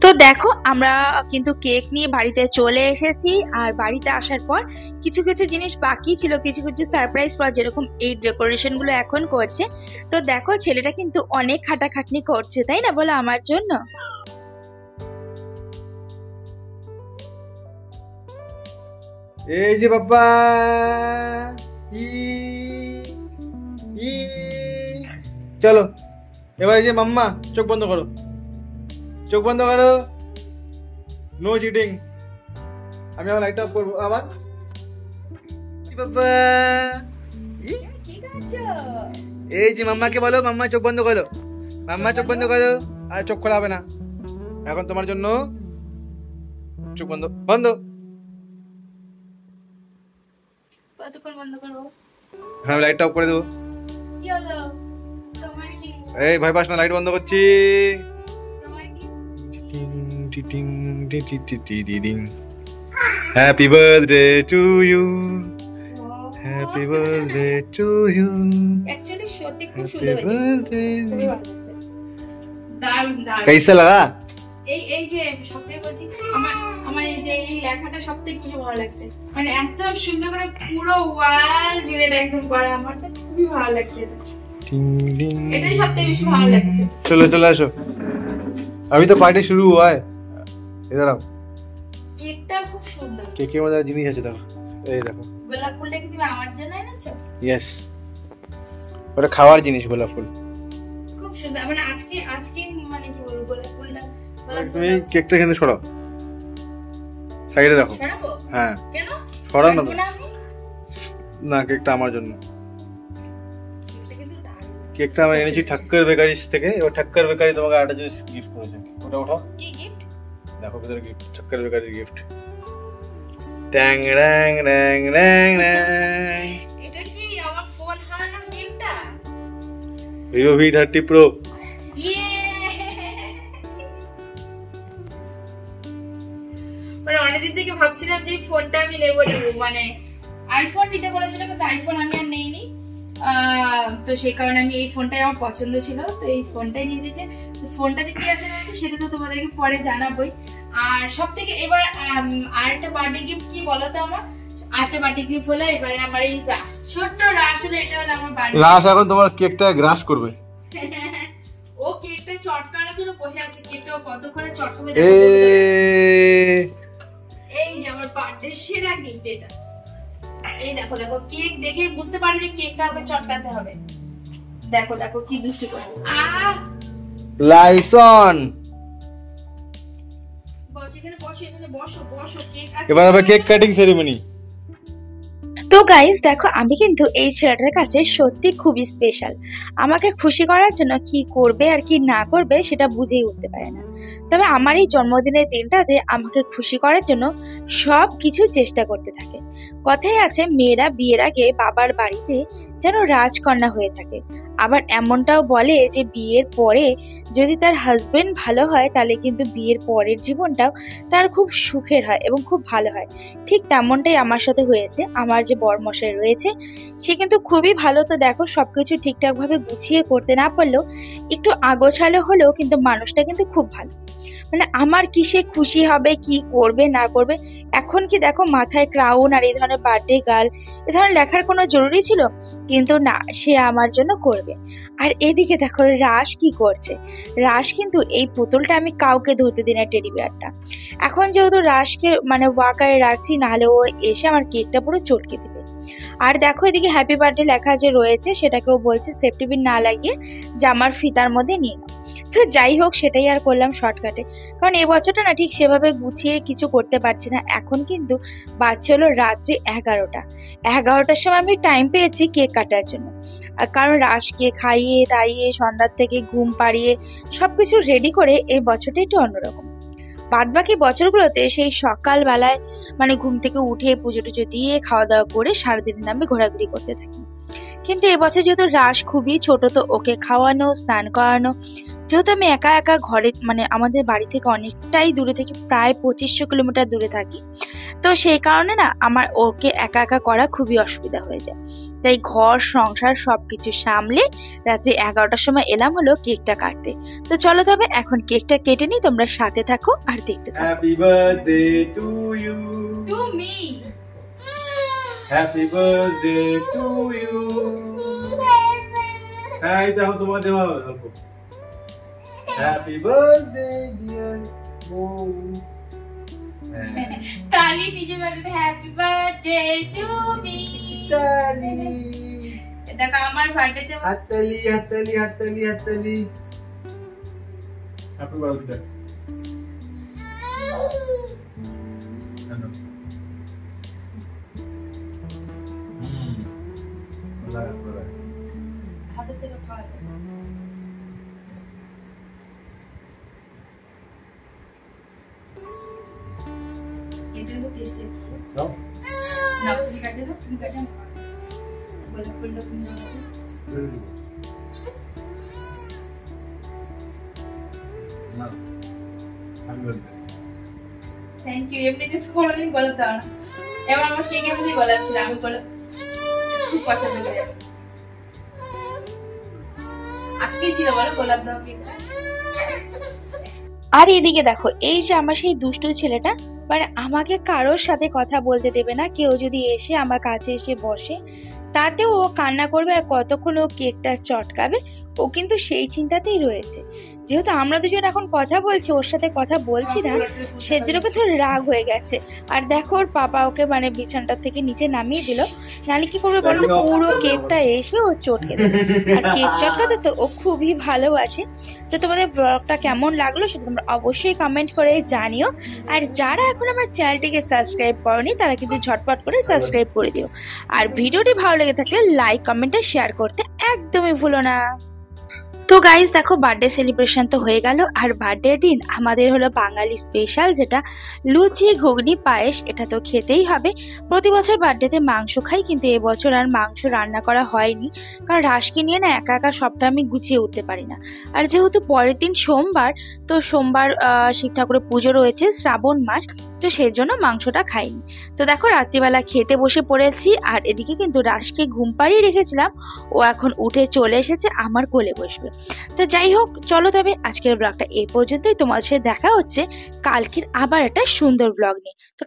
তো দেখো আমরা কিন্তু কেক নিয়ে বাড়িতে চলে এসেছি। আর বাড়িতে আসার পর কিছু কিছু জিনিস বাকি ছিল, কিছু কিছু সারপ্রাইজ পাওয়া, যেরকম এই ডেকোরেশন গুলো এখন করছে। তো দেখো ছেলেটা কিন্তু অনেক খাটাখাটনি করছে, তাই না বলো আমার জন্য। এই যে বাবা, ই ই চলো এবার এই যে মাম্মা, চোখ বন্ধ করো, চোখ বন্ধ করো, নো চিটিং। আমি আমার লাইট অফ করবো আবার। বাবা এই যে মাম্মাকে বলো, মাম্মা চোখ বন্ধ করো, মাম্মা চোখ বন্ধ করো। আর চোখ খোলা হবে না এখন তোমার জন্য, চোখ বন্ধ বন্ধ। কতক্ষণ বন্ধ করবো? হ্যাঁ লাইটটা অফ করে দেবো। কি হলো তোমার? কি এই ভয় পাস না, লাইট বন্ধ করছি। তোমার কি? Happy birthday to you, happy birthday to you, actually সত্যি খুব সুন্দর হয়েছে, খুবই ভালো লাগছে, দারুণ দারুণ। कैसा लगा? এই এই যে সবথেকে বলছি, আমার আমার এই যে এই লেখাটা সবথেকে বেশি ভালো লাগছে, মানে এত সুন্দর করে পুরো ওয়াল জুড়ে একদম করা, আমার তো খুবই ভালো লাগছে এটা, এটাই সবথেকে বেশি ভালো লাগছে। चलो चलो আসো, अभी तो पार्टी शुरू हुआ है। इधर आओ, কেকটা খুব সুন্দর, কেকের মধ্যে জিনিস আছে দেখো, এই দেখো গোলাপ ফুলটা কি তুমি আমার জন্য এনেছো? ইয়েস, ওটা খাওয়ার জিনিস গোলাপ ফুল। খুব সুন্দর, মানে আজকে আজকে মানে কি বলবো, গোলাপ ফুলটা তুমি কেকটা এখানে সরাও, সাইডে রাখো। সরাবো? হ্যাঁ কেন সরাও না, রাখবো না আমি? না কেকটা আমার জন্য। এটা কিন্তু দারুণ। কেকটা আমি এনেছি ঠাক্কর বেকারিস থেকে, এবার ঠাক্কর বেকারি তোমাকে একটা জিনিস গিফট করেছে, ওটা ওঠাও। কি গিফট? দেখো ভিতরে গিফট, ঠাক্কর বেকারির গিফট। ট্যাং র্যাং র্যাং র্যাং র্যাং, এটা কি আমার ফোন হারানোর গিফটটা? Vivo V30 Pro। ইয়ে, মানে অনেকদিন থেকে ভাবছিলাম যে এই ফোনটা আমি নেবো, মানে আইফোন নিতে বলেছিল কিন্তু আইফোন আমি আর নেইনি, তো সেই কারণে আমি এই ফোনটাই আমার পছন্দ ছিল, তো এই ফোনটাই নিয়ে দিয়েছে। তো ফোনটাতে কি আছে না সেটা তো তোমাদেরকে পরে জানাবোই। আর সব থেকে এবার আরেকটা বার্থডে গিফট কি বলো তো আমার, আরেকটা বার্থডে গিফট হলো এবারে আমার এই ছোট্ট রাস হলো, এটা হলো আমার বার্থডে। রাস এখন তোমার কেকটা গ্রাস করবে। ও কেকটা চটকানোর জন্য বসে আছে, কেকটা কতক্ষণে চটকাবে। এই যে আমার বার্থডে সেরা গিফট এটা, এই দেখো দেখো, কেক দেখে বুঝতে পারে যে কেকটা ওকে চটকাতে হবে। দেখো দেখো কি দুষ্টু করে, লাইটস অন। বসো এখানে, বসো এখানে, বসো বসো, কেক আছে। এবার হবে কেক কাটিং সেরেমনি। তো গাইস দেখো, আমি কিন্তু এই ছেলেটার কাছে সত্যি খুবই স্পেশাল। আমাকে খুশি করার জন্য কি করবে আর কি না করবে সেটা বুঝেই উঠতে পারে না, তবে আমার এই জন্মদিনের দিনটাতে আমাকে খুশি করার জন্য সব কিছু চেষ্টা করতে থাকে। কথায় আছে মেয়েরা বিয়ের আগে বাবার বাড়িতে যেন রাজকন্যা হয়ে থাকে, আবার এমনটাও বলে যে বিয়ের পরে যদি তার হাজবেন্ড ভালো হয় তাহলে কিন্তু বিয়ের পরের জীবনটাও তার খুব সুখের হয় এবং খুব ভালো হয়। ঠিক তেমনটাই আমার সাথে হয়েছে। আমার যে বরমশাই রয়েছে সে কিন্তু খুবই ভালো। তো দেখো সবকিছু ঠিকঠাক ভাবে গুছিয়ে করতে না পারলেও একটু আগোছালো হলেও কিন্তু মানুষটা কিন্তু খুব ভালো। মানে আমার কিসে খুশি হবে, কি করবে না করবে, এখন কি দেখো মাথায় ক্রাউন আর এই ধরনের বার্থডে গার্ল এ ধরনের লেখার কোনো জরুরি ছিল, কিন্তু না, সে আমার জন্য করবে। আর এদিকে দেখো রাস কি করছে, রাস কিন্তু এই পুতুলটা আমি কাউকে ধরতে দিই না, টেডি বিয়ারটা। এখন যেহেতু রাসকে মানে ওয়াকারে রাখছি, নাহলে ও এসে আমার কেকটা পুরো চটকে দিবে। আর দেখো এদিকে হ্যাপি বার্থডে লেখা যে রয়েছে সেটাকেও বলছে সেফটি পিন না লাগিয়ে জামার ফিতার মধ্যে নিয়ে নাও। তো যাই হোক, সেটাই আর করলাম শর্টকাটে, কারণ এই বছরটা না ঠিক সেভাবে গুছিয়ে কিছু করতে পারছি না। এখন কিন্তু বাচ্চা হলো রাত্রি 11টার সময় আমি টাইম পেয়েছি কেক কাটার জন্য, কারণ রাসকে খাইয়ে দাইয়ে সন্ধ্যার থেকে ঘুম পাড়িয়ে সবকিছু রেডি করে এই বছরটা একটু অন্যরকম। বাদবাকি বছরগুলোতে সেই সকালবেলায় মানে ঘুম থেকে উঠে পুজো টুজো দিয়ে খাওয়া দাওয়া করে সারাদিনের নামে ঘোরাঘুরি করতে থাকি, কিন্তু এবছর যেহেতু রাস খুবই ছোট, তো ওকে খাওয়ানো স্নান করানো, যেহেতু আমি একা একা ঘরে মানে আমাদের বাড়ি থেকে অনেকটাই দূরে থেকে প্রায় 2500 কিলোমিটার দূরে থাকি, তো সেই কারণে না আমার ওকে একা একা করা খুবই অসুবিধা হয়ে যায়। তাই ঘর সংসার সবকিছু সামলে রাত্রি 11টার সময় এলাম হলো কেকটা কাটতে। তো চলো তবে এখন কেকটা কেটে নিই, তোমরা সাথে থাকো আর দেখতে থাকো। Happy birthday to you, to me. Happy birthday to you. হ্যাঁ এই দেখো তোমার দেওয়া হবে। হ্যাপি বার্থডে ডিয়ার বউ। তালি নিজে birthday happy birthday to me. তালি দেখো আমার বার্থডেতে হাততালি হাততালি হাততালি হাততালি। Happy birthday. হাতের থেকে খাওয়া যায়। এটা তো টেস্টি। দাও না তুমি কাটে দাও, তুমি কাটে নাও। বলে বললে তুমি নাও। না হ্যাপি বার্থডে। Thank you. এমনিতে তো কোনোদিন গোলাপ দাও না, এবার আমার কেকের মধ্যে গোলাপ ছিল, আমি গোলাপ খুব পছন্দ করি। আজকে ছিল বলো গোলাপ দাও কেকটা। আর এদিকে দেখো এই যে আমার সেই দুষ্টু ছেলেটা, মানে আমাকে কারোর সাথে কথা বলতে দেবে না। কেউ যদি এসে আমার কাছে এসে বসে তাতেও ও কান্না করবে আর কতক্ষণ ও কেকটা চটকাবে, ও কিন্তু সেই চিন্তাতেই রয়েছে। যেহেতু আমরা দুজন এখন কথা বলছি, ওর সাথে কথা বলছি না, সেজন্য কিন্তু রাগ হয়ে গেছে। আর দেখো ওর পাপা ওকে মানে বিছানাটা থেকে নিচে নামিয়ে দিল, নালে কি করবে বলতো, পুরো কেকটা এসে ও চটকে দেবে। আর কেক চটকাতে তো ও খুবই ভালোবাসে। তো তোমাদের ব্লগটা কেমন লাগলো সেটা তোমরা অবশ্যই কমেন্ট করে জানিও। আর যারা এখন আমার চ্যানেলটিকে সাবস্ক্রাইব করনি তারা কিন্তু ঝটপট করে সাবস্ক্রাইব করে দিও। আর ভিডিওটি ভালো লেগে থাকলে লাইক কমেন্ট আর শেয়ার করতে একদমই ভুলো না। তো গাইস দেখো বার্থডে সেলিব্রেশন তো হয়ে গেল, আর বার্থডে দিন আমাদের হলো বাঙালি স্পেশাল যেটা লুচি ঘুগনি পায়েস। এটা তো খেতেই হবে। প্রতি বছর বার্থডেতে মাংস খাই, কিন্তু এবছর আর মাংস রান্না করা হয়নি, কারণ রাশকে নিয়ে না একা একা সবটা আমি গুছিয়ে উঠতে পারি না। আর যেহেতু পরের দিন সোমবার, তো সোমবার শিব ঠাকুরের পুজো রয়েছে, শ্রাবণ মাস, তো সেই জন্য মাংসটা খাইনি। তো দেখো রাত্রিবেলা খেতে বসে পড়েছি, আর এদিকে কিন্তু রাশকে ঘুম পাড়িয়ে রেখেছিলাম, ও এখন উঠে চলে এসেছে আমার কোলে বসবে। তো যাই হোক চলো তবে আজকের ব্লগটা এই পর্যন্তই। তোমার সাথে দেখা হচ্ছে কালকের আবার একটা সুন্দর ব্লগ নিয়ে। তো